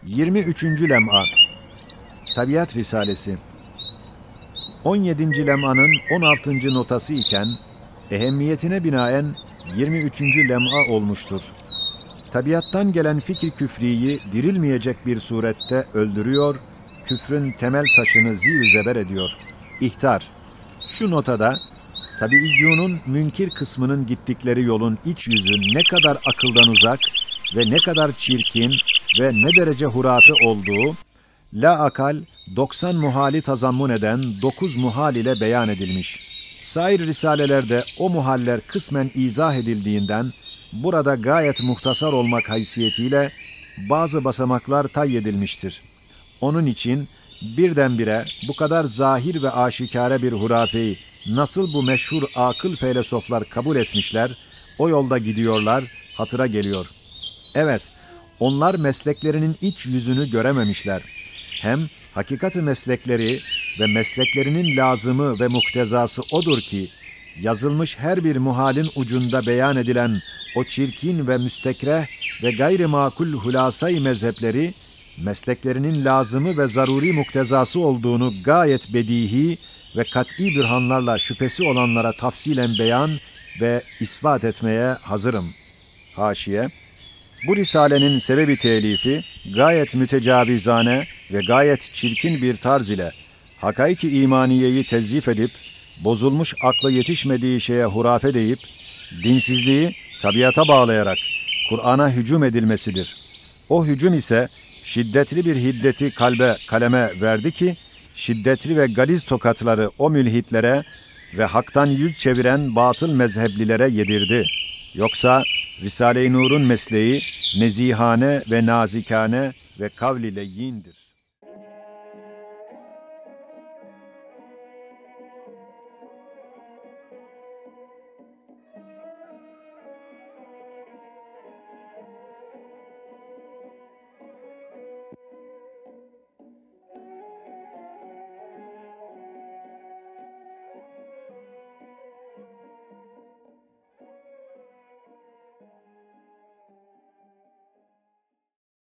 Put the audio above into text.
23. Lem'a Tabiat Risalesi 17. lem'anın 16. notası iken ehemmiyetine binaen 23. lem'a olmuştur. Tabiattan gelen fikir küfriyi dirilmeyecek bir surette öldürüyor, küfrün temel taşını zîv-i zeber ediyor. İhtar: şu notada tabiiyyûnun münkir kısmının gittikleri yolun iç yüzü ne kadar akıldan uzak ve ne kadar çirkin ve ne derece hurafe olduğu, la akal 90 muhali tazammun eden 9 muhal ile beyan edilmiş. Sair risalelerde o muhaller kısmen izah edildiğinden, burada gayet muhtasar olmak haysiyetiyle bazı basamaklar tayyedilmiştir. Onun için birdenbire bu kadar zahir ve aşikare bir hurafeyi nasıl bu meşhur akıl felsefeler kabul etmişler, o yolda gidiyorlar, hatıra geliyor. Evet, onlar mesleklerinin iç yüzünü görememişler. Hem hakikati meslekleri ve mesleklerinin lazımı ve muktezası odur ki, yazılmış her bir muhalin ucunda beyan edilen o çirkin ve müstekreh ve gayri makul hulasay mezhepleri, mesleklerinin lazımı ve zaruri muktezası olduğunu gayet bedihi ve kat'i bürhanlarla şüphesi olanlara tafsilen beyan ve ispat etmeye hazırım. Haşiye: bu risalenin sebebi telifi gayet mütecavizane ve gayet çirkin bir tarz ile hakaik-i imaniyeyi tezyif edip, bozulmuş akla yetişmediği şeye hurafe deyip, dinsizliği tabiata bağlayarak Kur'an'a hücum edilmesidir. O hücum ise şiddetli bir hiddeti kalbe, kaleme verdi ki, şiddetli ve galiz tokatları o mülhitlere ve haktan yüz çeviren batıl mezheblilere yedirdi. Yoksa Risale-i Nur'un mesleği nezihane ve nazikane ve kavl-i leyyindir.